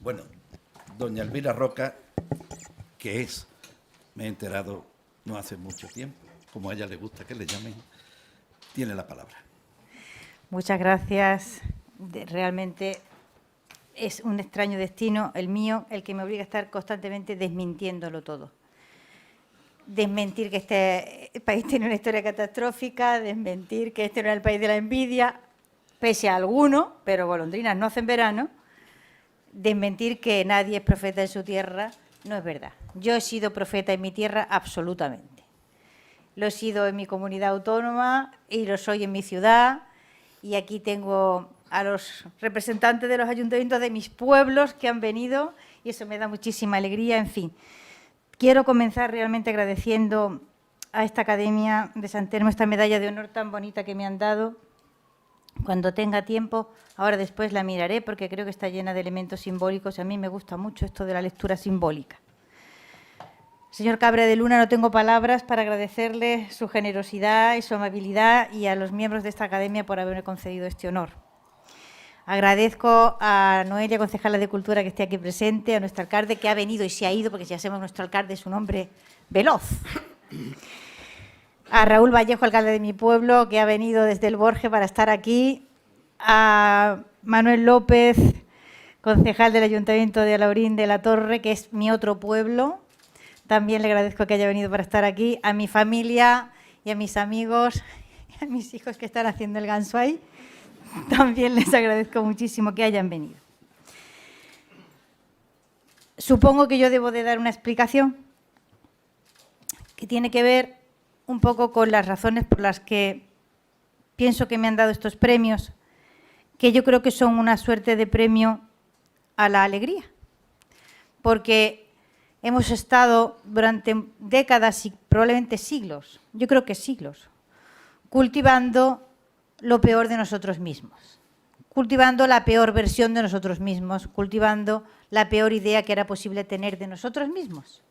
Bueno, doña Elvira Roca, que es, me he enterado no hace mucho tiempo, como a ella le gusta que le llamen, tiene la palabra. Muchas gracias. Realmente es un extraño destino, el mío, el que me obliga a estar constantemente desmintiéndolo todo. Desmentir que este país tiene una historia catastrófica, desmentir que este no es el país de la envidia, pese a algunos, pero golondrinas no hacen verano, desmentir que nadie es profeta en su tierra, no es verdad. Yo he sido profeta en mi tierra absolutamente. Lo he sido en mi comunidad autónoma y lo soy en mi ciudad, y aquí tengo a los representantes de los ayuntamientos de mis pueblos que han venido y eso me da muchísima alegría. En fin, quiero comenzar realmente agradeciendo a esta Academia de San Telmo esta medalla de honor tan bonita que me han dado. Cuando tenga tiempo, ahora después la miraré porque creo que está llena de elementos simbólicos. A mí me gusta mucho esto de la lectura simbólica. Señor Cabre de Luna, no tengo palabras para agradecerle su generosidad y su amabilidad y a los miembros de esta Academia por haberme concedido este honor. Agradezco a Noelia, concejala de Cultura, que esté aquí presente, a nuestro alcalde, que ha venido y se ha ido, porque si hacemos nuestro alcalde es un hombre veloz. A Raúl Vallejo, alcalde de mi pueblo, que ha venido desde el Borge para estar aquí. A Manuel López, concejal del Ayuntamiento de Alaurín de la Torre, que es mi otro pueblo. También le agradezco que haya venido para estar aquí. A mi familia y a mis amigos, a mis hijos que están haciendo el ganso ahí. También les agradezco muchísimo que hayan venido. Supongo que yo debo de dar una explicación que tiene que ver un poco con las razones por las que pienso que me han dado estos premios, que yo creo que son una suerte de premio a la alegría, porque hemos estado durante décadas y probablemente siglos, yo creo que siglos, cultivando lo peor de nosotros mismos, cultivando la peor versión de nosotros mismos, cultivando la peor idea que era posible tener de nosotros mismos.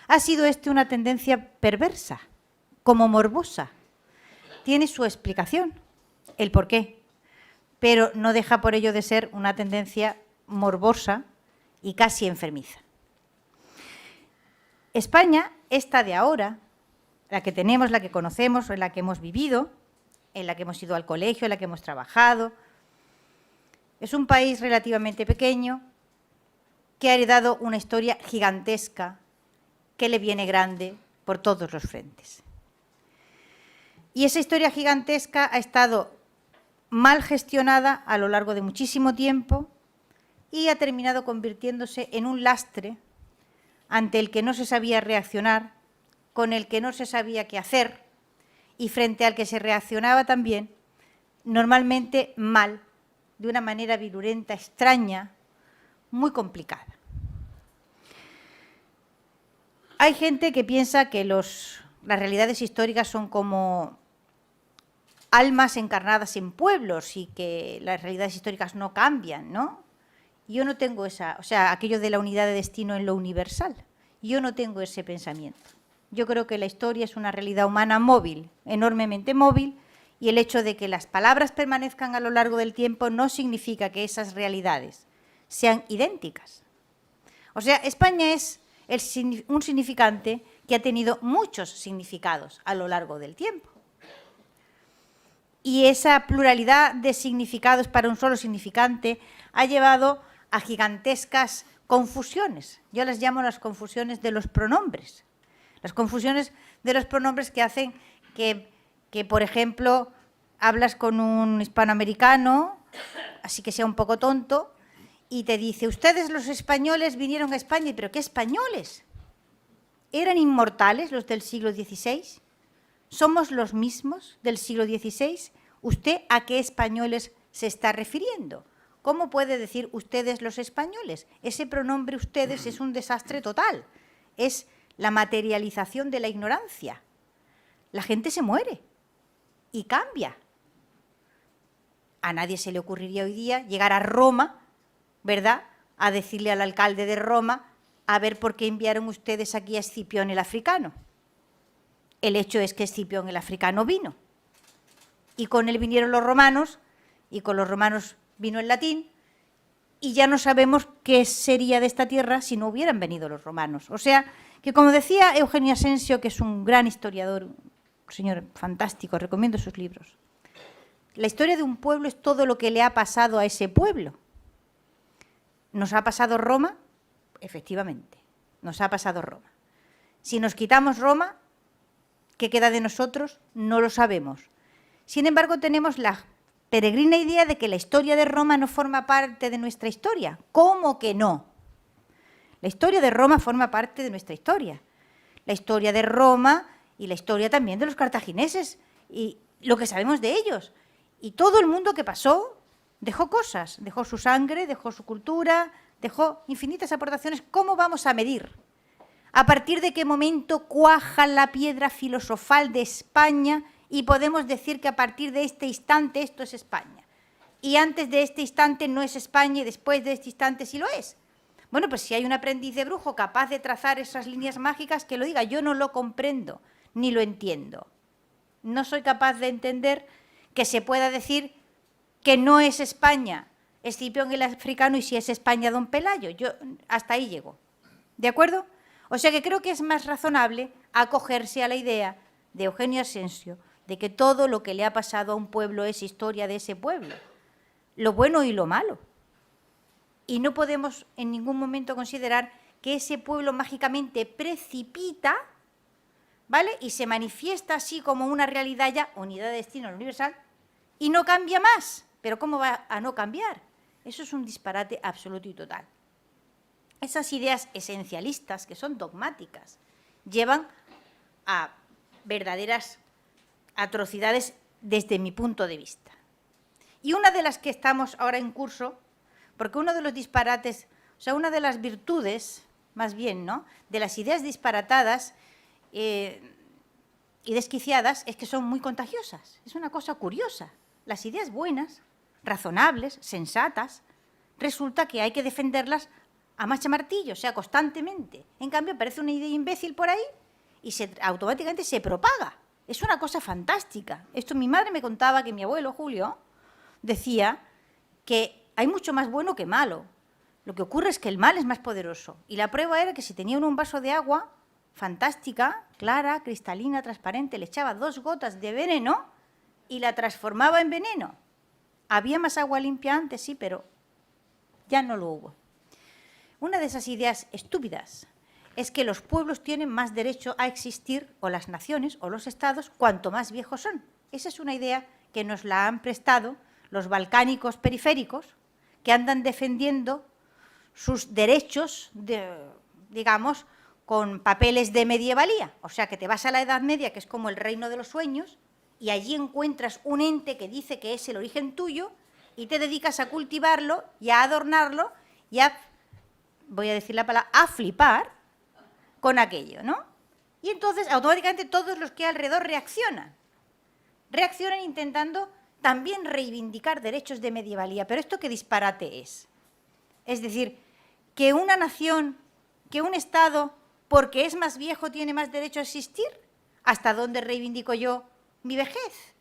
Ha sido una tendencia perversa, como morbosa. Tiene su explicación, el porqué, pero no deja por ello de ser una tendencia morbosa y casi enfermiza. España, esta de ahora, la que tenemos, la que conocemos, en la que hemos vivido, en la que hemos ido al colegio, en la que hemos trabajado. Es un país relativamente pequeño que ha heredado una historia gigantesca que le viene grande por todos los frentes. Y esa historia gigantesca ha estado mal gestionada a lo largo de muchísimo tiempo y ha terminado convirtiéndose en un lastre ante el que no se sabía reaccionar, con el que no se sabía qué hacer, y frente al que se reaccionaba también, normalmente mal, de una manera virulenta, extraña, muy complicada. Hay gente que piensa que las realidades históricas son como almas encarnadas en pueblos y que las realidades históricas no cambian, ¿no? Yo no tengo aquello de la unidad de destino en lo universal. Yo no tengo ese pensamiento. Yo creo que la historia es una realidad humana móvil, enormemente móvil, y el hecho de que las palabras permanezcan a lo largo del tiempo no significa que esas realidades sean idénticas. O sea, España es un significante que ha tenido muchos significados a lo largo del tiempo. Y esa pluralidad de significados para un solo significante ha llevado a gigantescas confusiones. Yo las llamo las confusiones de los pronombres. Las confusiones de los pronombres que hacen que, por ejemplo, hablas con un hispanoamericano, así que sea un poco tonto, y te dice, ustedes los españoles vinieron a España, pero ¿qué españoles? ¿Eran inmortales los del siglo XVI? ¿Somos los mismos del siglo XVI? ¿Usted a qué españoles se está refiriendo? ¿Cómo puede decir ustedes los españoles? Ese pronombre ustedes es un desastre total. Es la materialización de la ignorancia. La gente se muere y cambia. A nadie se le ocurriría hoy día llegar a Roma, ¿verdad?, a decirle al alcalde de Roma, a ver por qué enviaron ustedes aquí a Escipión el africano. El hecho es que Escipión el africano vino. Y con él vinieron los romanos, y con los romanos vino el latín, y ya no sabemos qué sería de esta tierra si no hubieran venido los romanos. O sea, que como decía Eugenio Asensio, que es un gran historiador, un señor fantástico, recomiendo sus libros, la historia de un pueblo es todo lo que le ha pasado a ese pueblo. ¿Nos ha pasado Roma? Efectivamente, nos ha pasado Roma. Si nos quitamos Roma, ¿qué queda de nosotros? No lo sabemos. Sin embargo, tenemos la peregrina idea de que la historia de Roma no forma parte de nuestra historia. ¿Cómo que no? La historia de Roma forma parte de nuestra historia. La historia de Roma y la historia también de los cartagineses y lo que sabemos de ellos. Y todo el mundo que pasó dejó cosas, dejó su sangre, dejó su cultura, dejó infinitas aportaciones. ¿Cómo vamos a medir? ¿A partir de qué momento cuaja la piedra filosofal de España y podemos decir que a partir de este instante esto es España? Y antes de este instante no es España y después de este instante sí lo es. Bueno, pues si hay un aprendiz de brujo capaz de trazar esas líneas mágicas, que lo diga. Yo no lo comprendo, ni lo entiendo. No soy capaz de entender que se pueda decir que no es España Escipión el africano y si es España don Pelayo. Yo hasta ahí llego. ¿De acuerdo? O sea que creo que es más razonable acogerse a la idea de Eugenio Asensio de que todo lo que le ha pasado a un pueblo es historia de ese pueblo, lo bueno y lo malo. Y no podemos en ningún momento considerar que ese pueblo mágicamente precipita, ¿vale? Y se manifiesta así como una realidad ya, unidad de destino universal, y no cambia más. ¿Pero cómo va a no cambiar? Eso es un disparate absoluto y total. Esas ideas esencialistas, que son dogmáticas, llevan a verdaderas atrocidades desde mi punto de vista. Y una de las que estamos ahora en curso, porque uno de los disparates, o sea, una de las virtudes, más bien, ¿no?, de las ideas disparatadas y desquiciadas es que son muy contagiosas. Es una cosa curiosa. Las ideas buenas, razonables, sensatas, resulta que hay que defenderlas a macha martillo, o sea, constantemente. En cambio, aparece una idea imbécil por ahí y automáticamente se propaga. Es una cosa fantástica. Esto mi madre me contaba que mi abuelo, Julio, decía que hay mucho más bueno que malo. Lo que ocurre es que el mal es más poderoso. Y la prueba era que si tenía uno un vaso de agua fantástica, clara, cristalina, transparente, le echaba 2 gotas de veneno y la transformaba en veneno. Había más agua limpia antes, sí, pero ya no lo hubo. Una de esas ideas estúpidas es que los pueblos tienen más derecho a existir, o las naciones, o los estados, cuanto más viejos son. Esa es una idea que nos la han prestado los balcánicos periféricos, que andan defendiendo sus derechos, digamos, con papeles de medievalía. O sea, que te vas a la Edad Media, que es como el reino de los sueños, y allí encuentras un ente que dice que es el origen tuyo, y te dedicas a cultivarlo y a adornarlo y a, voy a decir la palabra, a flipar con aquello, ¿no? Y entonces, automáticamente, todos los que alrededor reaccionan intentando también reivindicar derechos de medievalía. Pero ¿esto qué disparate es? Es decir, que una nación, que un Estado, porque es más viejo, tiene más derecho a existir. ¿Hasta dónde reivindico yo mi vejez?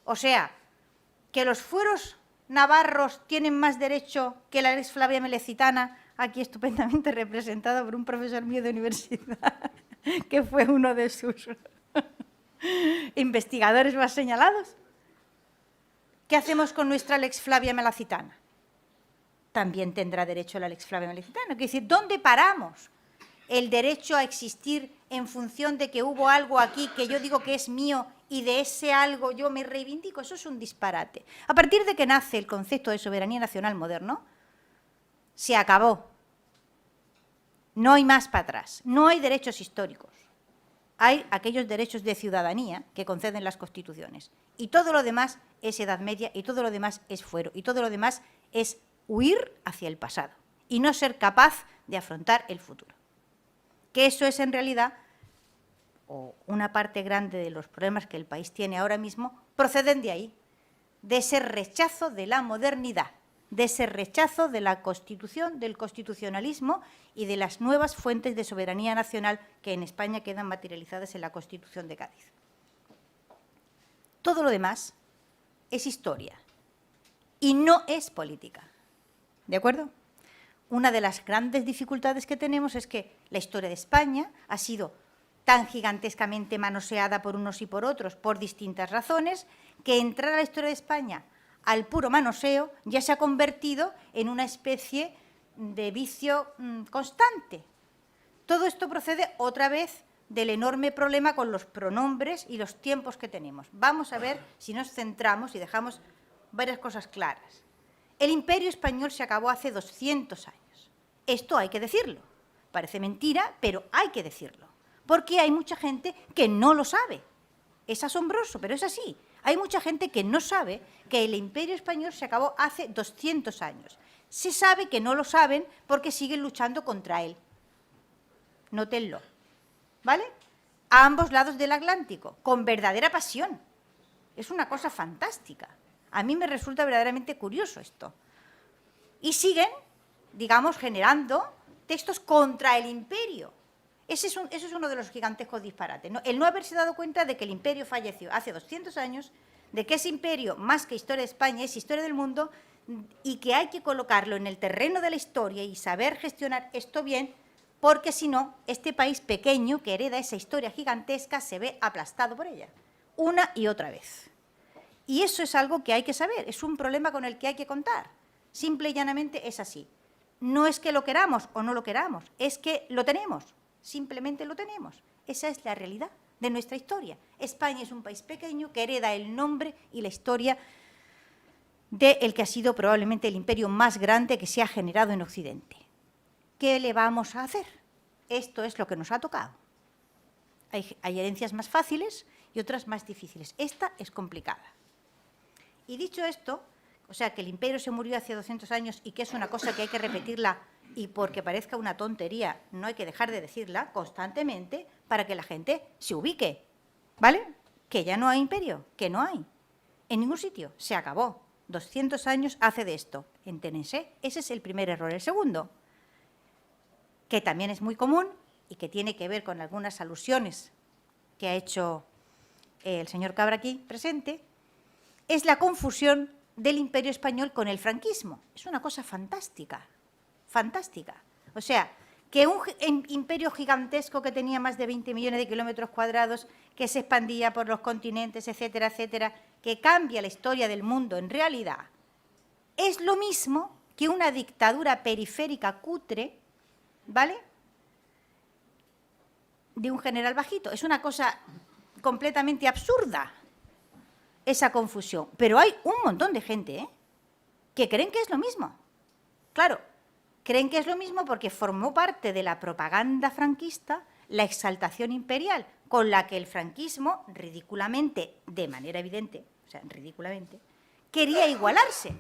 O sea, que los fueros navarros tienen más derecho que la ex Flavia Melecitana, aquí estupendamente representada por un profesor mío de universidad, que fue uno de sus investigadores más señalados. ¿Qué hacemos con nuestra Lex Flavia Melecitana? También tendrá derecho la Lex Flavia Melecitana. Es decir, ¿dónde paramos el derecho a existir en función de que hubo algo aquí que yo digo que es mío y de ese algo yo me reivindico? Eso es un disparate. A partir de que nace el concepto de soberanía nacional moderno, se acabó. No hay más para atrás. No hay derechos históricos. Hay aquellos derechos de ciudadanía que conceden las constituciones. Y todo lo demás es Edad Media, y todo lo demás es fuero, y todo lo demás es huir hacia el pasado y no ser capaz de afrontar el futuro. Que eso es en realidad, o una parte grande de los problemas que el país tiene ahora mismo, proceden de ahí, de ese rechazo de la modernidad, de ese rechazo de la Constitución, del constitucionalismo y de las nuevas fuentes de soberanía nacional que en España quedan materializadas en la Constitución de Cádiz. Todo lo demás es historia y no es política. ¿De acuerdo? una de las grandes dificultades que tenemos es que la historia de España ha sido tan gigantescamente manoseada por unos y por otros por distintas razones, que entrar a la historia de España al puro manoseo ya se ha convertido en una especie de vicio constante. Todo esto procede otra vez del enorme problema con los pronombres y los tiempos que tenemos. Vamos a ver si nos centramos y dejamos varias cosas claras. El Imperio Español se acabó hace 200 años. Esto hay que decirlo. Parece mentira, pero hay que decirlo. Porque hay mucha gente que no lo sabe. Es asombroso, pero es así. Hay mucha gente que no sabe que el Imperio Español se acabó hace 200 años. Se sabe que no lo saben porque siguen luchando contra él. Nótenlo. ¿Vale? A ambos lados del Atlántico, con verdadera pasión. Es una cosa fantástica. A mí me resulta verdaderamente curioso esto. Y siguen, digamos, generando textos contra el imperio. Eso es uno de los gigantescos disparates, ¿no? El no haberse dado cuenta de que el imperio falleció hace 200 años, de que ese imperio, más que historia de España, es historia del mundo, y que hay que colocarlo en el terreno de la historia y saber gestionar esto bien, porque si no, este país pequeño que hereda esa historia gigantesca se ve aplastado por ella, una y otra vez. Y eso es algo que hay que saber, es un problema con el que hay que contar. Simple y llanamente es así. No es que lo queramos o no lo queramos, es que lo tenemos, simplemente lo tenemos. Esa es la realidad de nuestra historia. España es un país pequeño que hereda el nombre y la historia del que ha sido probablemente el imperio más grande que se ha generado en Occidente. ¿Qué le vamos a hacer? Esto es lo que nos ha tocado. Hay herencias más fáciles y otras más difíciles. Esta es complicada. Y dicho esto, o sea, que el imperio se murió hace 200 años y que es una cosa que hay que repetirla, y porque parezca una tontería, no hay que dejar de decirla constantemente para que la gente se ubique, ¿vale? Que ya no hay imperio, que no hay. En ningún sitio, se acabó. 200 años hace de esto. Entérense, ese es el primer error. El segundo, que también es muy común y que tiene que ver con algunas alusiones que ha hecho el señor Cabra aquí presente, es la confusión del imperio español con el franquismo. Es una cosa fantástica, fantástica. O sea, que un imperio gigantesco que tenía más de 20 millones de kilómetros cuadrados, que se expandía por los continentes, etcétera, etcétera, que cambia la historia del mundo en realidad, es lo mismo que una dictadura periférica cutre, ¿vale?, de un general bajito. Es una cosa completamente absurda, esa confusión. Pero hay un montón de gente que creen que es lo mismo. Claro, creen que es lo mismo porque formó parte de la propaganda franquista la exaltación imperial, con la que el franquismo, ridículamente, de manera evidente, o sea, ridículamente, quería igualarse.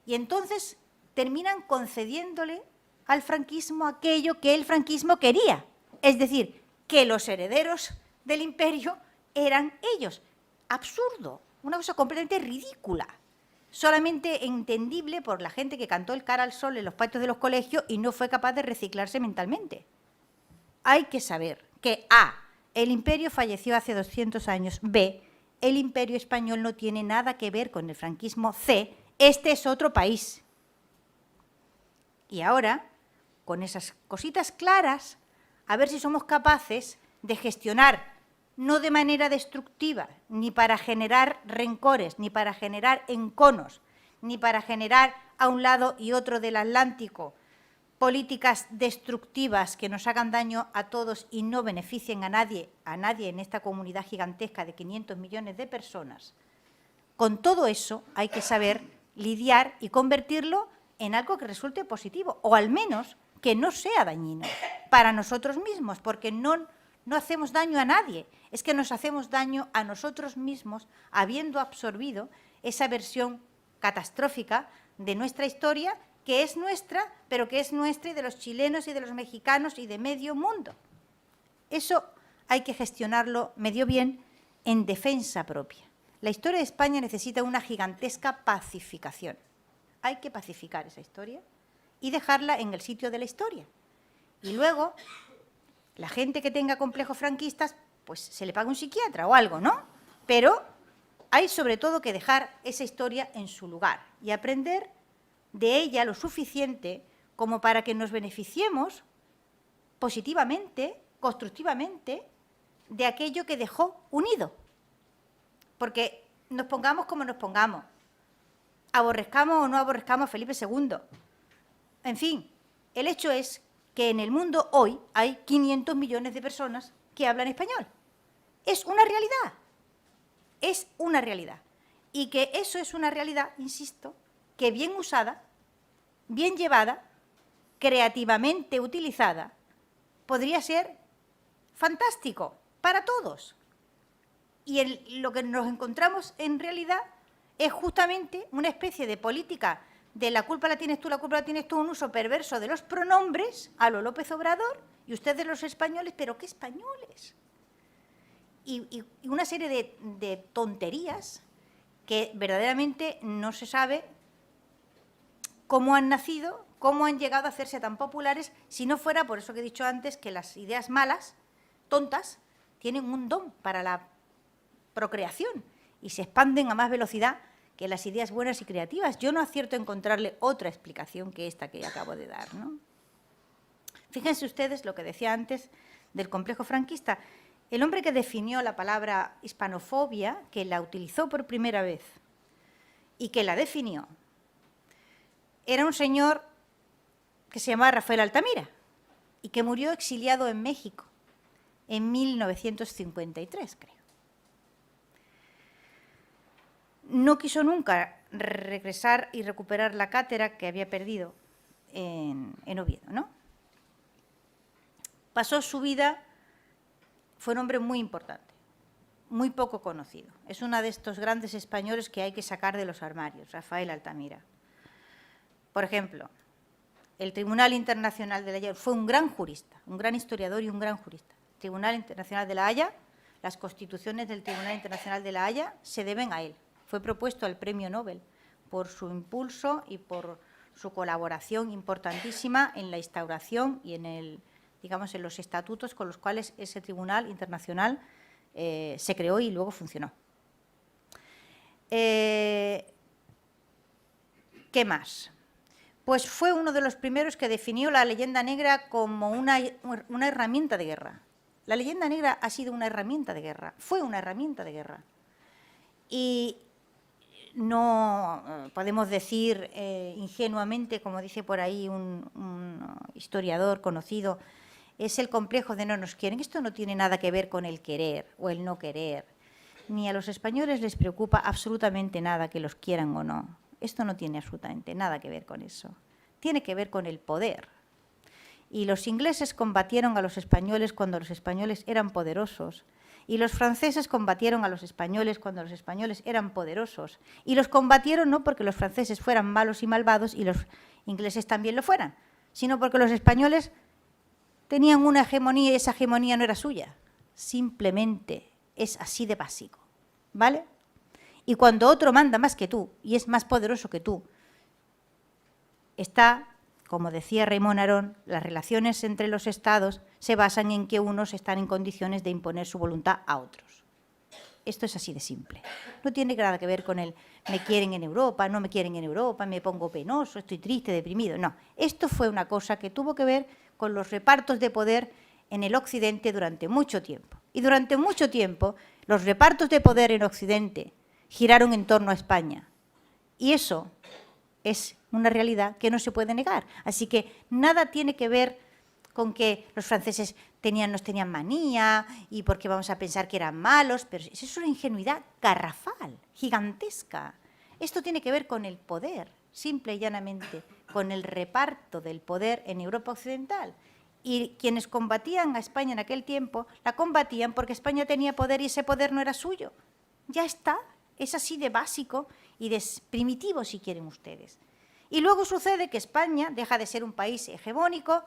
Y entonces terminan concediéndole al franquismo aquello que el franquismo quería. Es decir, que los herederos del imperio eran ellos. Absurdo, una cosa completamente ridícula. Solamente entendible por la gente que cantó el cara al sol en los patios de los colegios y no fue capaz de reciclarse mentalmente. Hay que saber que A, el imperio falleció hace 200 años, B, el imperio español no tiene nada que ver con el franquismo, C, este es otro país. Y ahora, con esas cositas claras, a ver si somos capaces de gestionar, no de manera destructiva, ni para generar rencores, ni para generar enconos, ni para generar a un lado y otro del Atlántico políticas destructivas que nos hagan daño a todos y no beneficien a nadie en esta comunidad gigantesca de 500 millones de personas. Con todo eso hay que saber lidiar y convertirlo en algo que resulte positivo, o al menos que no sea dañino para nosotros mismos, porque no hacemos daño a nadie, es que nos hacemos daño a nosotros mismos habiendo absorbido esa versión catastrófica de nuestra historia, que es nuestra, pero que es nuestra y de los chilenos y de los mexicanos y de medio mundo. Eso hay que gestionarlo medio bien en defensa propia. La historia de España necesita una gigantesca pacificación. Hay que pacificar esa historia y dejarla en el sitio de la historia. Y luego, la gente que tenga complejos franquistas, pues se le paga un psiquiatra o algo, ¿no? Pero hay sobre todo que dejar esa historia en su lugar y aprender de ella lo suficiente como para que nos beneficiemos positivamente, constructivamente, de aquello que dejó unido. Porque nos pongamos como nos pongamos, aborrezcamos o no aborrezcamos a Felipe II. En fin, el hecho es que en el mundo hoy hay 500 millones de personas que hablan español. Es una realidad. Es una realidad. Y que eso es una realidad, insisto, que bien usada, bien llevada, creativamente utilizada, podría ser fantástico para todos. Y lo que nos encontramos en realidad es justamente una especie de política de la culpa la tienes tú, un uso perverso de los pronombres a lo López Obrador y ustedes los españoles, ¿pero qué españoles? Y una serie de tonterías que verdaderamente no se sabe cómo han nacido, cómo han llegado a hacerse tan populares, si no fuera por eso que he dicho antes, que las ideas malas, tontas, tienen un don para la procreación y se expanden a más velocidad que las ideas buenas y creativas. Yo no acierto a encontrarle otra explicación que esta que acabo de dar, ¿no? Fíjense ustedes lo que decía antes del complejo franquista. El hombre que definió la palabra hispanofobia, que la utilizó por primera vez y que la definió, era un señor que se llamaba Rafael Altamira y que murió exiliado en México en 1953, creo. No quiso nunca regresar y recuperar la cátedra que había perdido en Oviedo, ¿no? Pasó su vida, fue un hombre muy importante, muy poco conocido. Es uno de estos grandes españoles que hay que sacar de los armarios, Rafael Altamira. Por ejemplo, el Tribunal Internacional de la Haya fue un gran jurista, un gran historiador y un gran jurista. El Tribunal Internacional de la Haya, las constituciones del Tribunal Internacional de la Haya se deben a él. Fue propuesto al Premio Nobel por su impulso y por su colaboración importantísima en la instauración y en los estatutos con los cuales ese Tribunal Internacional se creó y luego funcionó. ¿Qué más? Pues fue uno de los primeros que definió la leyenda negra como una herramienta de guerra. La leyenda negra ha sido una herramienta de guerra, fue una herramienta de guerra. Y no podemos decir ingenuamente, como dice por ahí un historiador conocido, es el complejo de no nos quieren. Esto no tiene nada que ver con el querer o el no querer. Ni a los españoles les preocupa absolutamente nada que los quieran o no. Esto no tiene absolutamente nada que ver con eso. Tiene que ver con el poder. Y los ingleses combatieron a los españoles cuando los españoles eran poderosos. Y los franceses combatieron a los españoles cuando los españoles eran poderosos. Y los combatieron no porque los franceses fueran malos y malvados y los ingleses también lo fueran, sino porque los españoles tenían una hegemonía y esa hegemonía no era suya. Simplemente es así de básico, ¿vale? Y cuando otro manda más que tú y es más poderoso que tú, como decía Raymond Aron, las relaciones entre los estados se basan en que unos están en condiciones de imponer su voluntad a otros. Esto es así de simple. No tiene nada que ver con el me quieren en Europa, no me quieren en Europa, me pongo penoso, estoy triste, deprimido. No, esto fue una cosa que tuvo que ver con los repartos de poder en el Occidente durante mucho tiempo. Y durante mucho tiempo los repartos de poder en Occidente giraron en torno a España. Y eso es una realidad que no se puede negar. Así que nada tiene que ver con que los franceses nos tenían manía y porque vamos a pensar que eran malos, pero eso es una ingenuidad garrafal, gigantesca. Esto tiene que ver con el poder, simple y llanamente, con el reparto del poder en Europa Occidental. Y quienes combatían a España en aquel tiempo, la combatían porque España tenía poder y ese poder no era suyo. Ya está, es así de básico y de primitivo, si quieren ustedes. Y luego sucede que España deja de ser un país hegemónico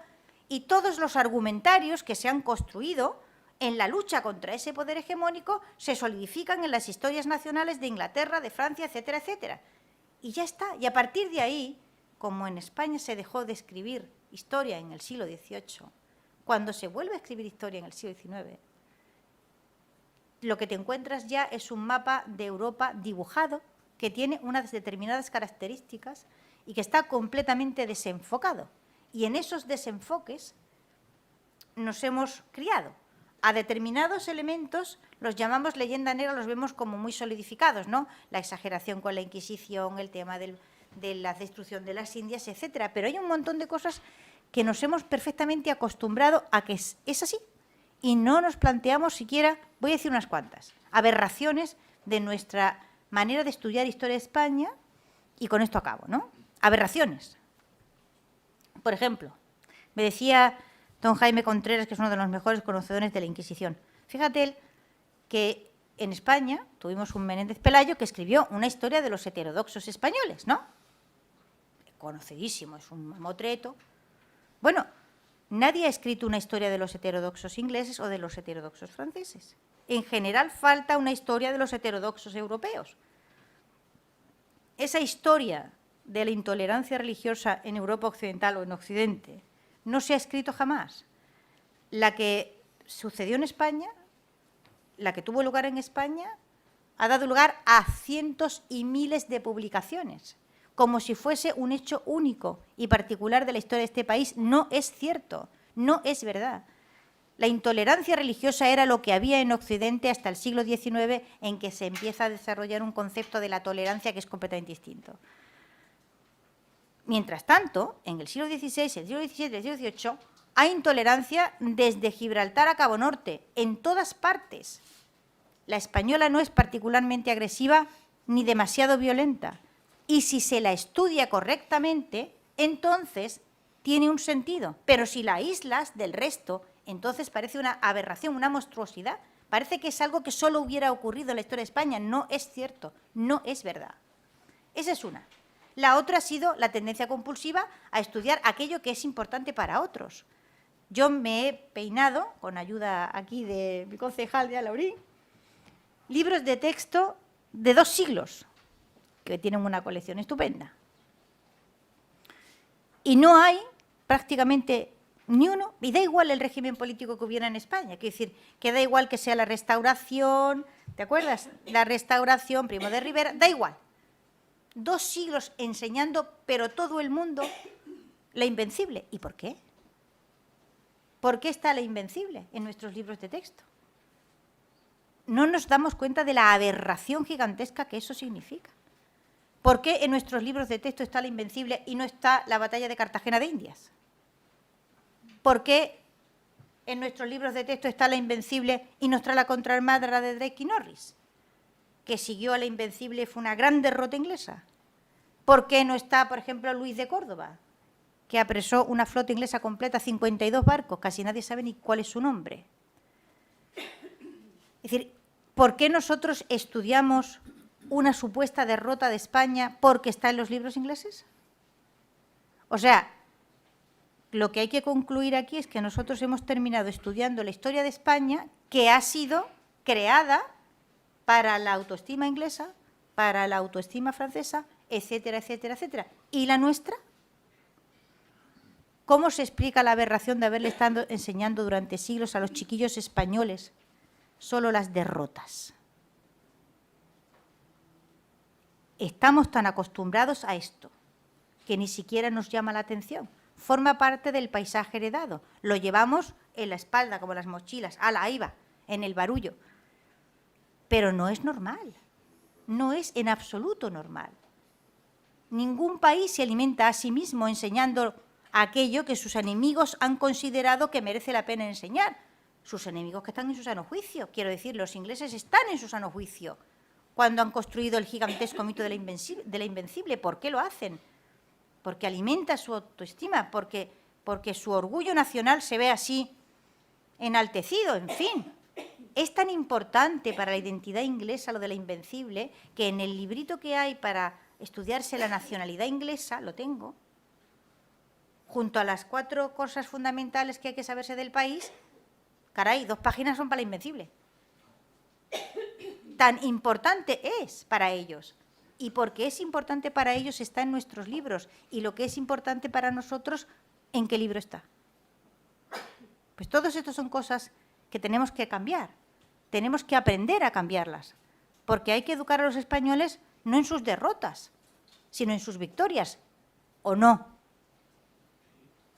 y todos los argumentarios que se han construido en la lucha contra ese poder hegemónico se solidifican en las historias nacionales de Inglaterra, de Francia, etcétera, etcétera. Y ya está. Y a partir de ahí, como en España se dejó de escribir historia en el siglo XVIII, cuando se vuelve a escribir historia en el siglo XIX, lo que te encuentras ya es un mapa de Europa dibujado que tiene unas determinadas características y que está completamente desenfocado. Y en esos desenfoques nos hemos criado. A determinados elementos los llamamos leyenda negra, los vemos como muy solidificados, ¿no? La exageración con la Inquisición, el tema de la destrucción de las Indias, etcétera. Pero hay un montón de cosas que nos hemos perfectamente acostumbrado a que es así. Y no nos planteamos siquiera, voy a decir unas cuantas, aberraciones de nuestra manera de estudiar historia de España, y con esto acabo, ¿no? Aberraciones. Por ejemplo, me decía don Jaime Contreras, que es uno de los mejores conocedores de la Inquisición. Fíjate él que en España tuvimos un Menéndez Pelayo que escribió una historia de los heterodoxos españoles, ¿no? Conocidísimo, es un mamotreto. Bueno, nadie ha escrito una historia de los heterodoxos ingleses o de los heterodoxos franceses. En general falta una historia de los heterodoxos europeos. Esa historia de la intolerancia religiosa en Europa occidental o en Occidente no se ha escrito jamás. La que sucedió en España, la que tuvo lugar en España, ha dado lugar a cientos y miles de publicaciones, como si fuese un hecho único y particular de la historia de este país. No es cierto, no es verdad. La intolerancia religiosa era lo que había en Occidente hasta el siglo XIX, en que se empieza a desarrollar un concepto de la tolerancia que es completamente distinto. Mientras tanto, en el siglo XVI, el siglo XVII, el siglo XVIII, hay intolerancia desde Gibraltar a Cabo Norte, en todas partes. La española no es particularmente agresiva ni demasiado violenta. Y si se la estudia correctamente, entonces tiene un sentido. Pero si la aíslas del resto, entonces parece una aberración, una monstruosidad. Parece que es algo que solo hubiera ocurrido en la historia de España. No es cierto, no es verdad. Esa es una. La otra ha sido la tendencia compulsiva a estudiar aquello que es importante para otros. Yo me he peinado, con ayuda aquí de mi concejal de Alaurín, libros de texto de 2 siglos, que tienen una colección estupenda. Y no hay prácticamente ni uno, y da igual el régimen político que hubiera en España, quiero decir, que da igual que sea la Restauración, ¿te acuerdas? La Restauración, Primo de Rivera, da igual. 2 siglos enseñando, pero todo el mundo, la Invencible. ¿Y por qué? ¿Por qué está la Invencible en nuestros libros de texto? No nos damos cuenta de la aberración gigantesca que eso significa. ¿Por qué en nuestros libros de texto está la Invencible y no está la batalla de Cartagena de Indias? ¿Por qué en nuestros libros de texto está la Invencible y no está la contraarmada de Drake y Norris, que siguió a la Invencible y fue una gran derrota inglesa? ¿Por qué no está, por ejemplo, Luis de Córdoba, que apresó una flota inglesa completa, 52 barcos, casi nadie sabe ni cuál es su nombre? Es decir, ¿por qué nosotros estudiamos una supuesta derrota de España porque está en los libros ingleses? O sea, lo que hay que concluir aquí es que nosotros hemos terminado estudiando la historia de España, que ha sido creada para la autoestima inglesa, para la autoestima francesa, etcétera, etcétera, etcétera. ¿Y la nuestra? ¿Cómo se explica la aberración de haberle estado enseñando durante siglos a los chiquillos españoles solo las derrotas? Estamos tan acostumbrados a esto que ni siquiera nos llama la atención. Forma parte del paisaje heredado. Lo llevamos en la espalda, como las mochilas. ¡Hala, ahí va! En el barullo. Pero no es normal. No es en absoluto normal. Ningún país se alimenta a sí mismo enseñando aquello que sus enemigos han considerado que merece la pena enseñar. Sus enemigos que están en su sano juicio. Quiero decir, los ingleses están en su sano juicio cuando han construido el gigantesco mito de la Invencible. ¿Por qué lo hacen? Porque alimenta su autoestima, porque su orgullo nacional se ve así enaltecido, en fin. Es tan importante para la identidad inglesa lo de la Invencible que en el librito que hay para estudiarse la nacionalidad inglesa, lo tengo, junto a las 4 cosas fundamentales que hay que saberse del país, caray, 2 páginas son para la Invencible. Tan importante es para ellos. Y porque es importante para ellos está en nuestros libros. Y lo que es importante para nosotros, ¿en qué libro está? Pues todos estos son cosas que tenemos que cambiar. Tenemos que aprender a cambiarlas. Porque hay que educar a los españoles no en sus derrotas, sino en sus victorias. ¿O no?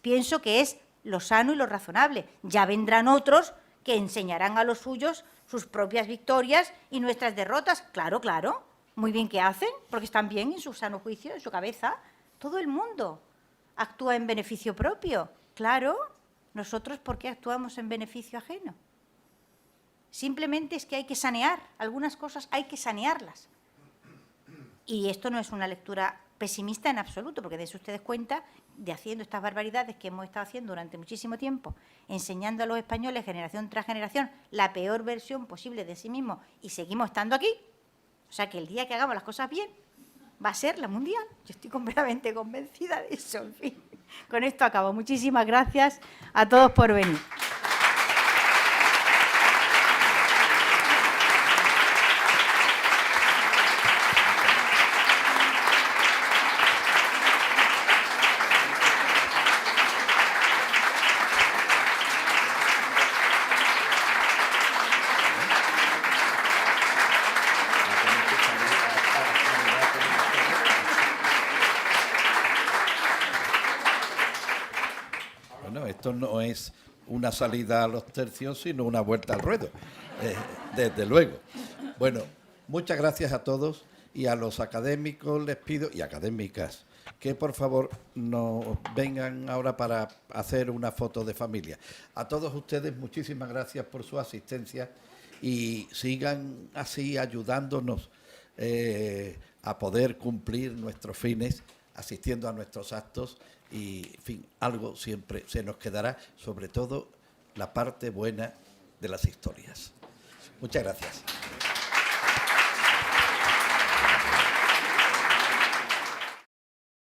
Pienso que es lo sano y lo razonable. Ya vendrán otros que enseñarán a los suyos sus propias victorias y nuestras derrotas. Claro, claro. Muy bien que hacen, porque están bien en su sano juicio, en su cabeza. Todo el mundo actúa en beneficio propio. Claro. Nosotros, ¿por qué actuamos en beneficio ajeno? Simplemente es que hay que sanear. Algunas cosas hay que sanearlas. Y esto no es una lectura pesimista en absoluto, porque dense ustedes cuenta de haciendo estas barbaridades que hemos estado haciendo durante muchísimo tiempo, enseñando a los españoles, generación tras generación, la peor versión posible de sí mismos, y seguimos estando aquí. O sea, que el día que hagamos las cosas bien va a ser la mundial. Yo estoy completamente convencida de eso. En fin, con esto acabo. Muchísimas gracias a todos por venir. Bueno, esto no es una salida a los tercios, sino una vuelta al ruedo, desde luego. Bueno, muchas gracias a todos, y a los académicos les pido, y académicas, que por favor nos vengan ahora para hacer una foto de familia. A todos ustedes, muchísimas gracias por su asistencia, y sigan así ayudándonos a poder cumplir nuestros fines, asistiendo a nuestros actos, y, en fin, algo siempre se nos quedará, sobre todo la parte buena de las historias. Muchas gracias.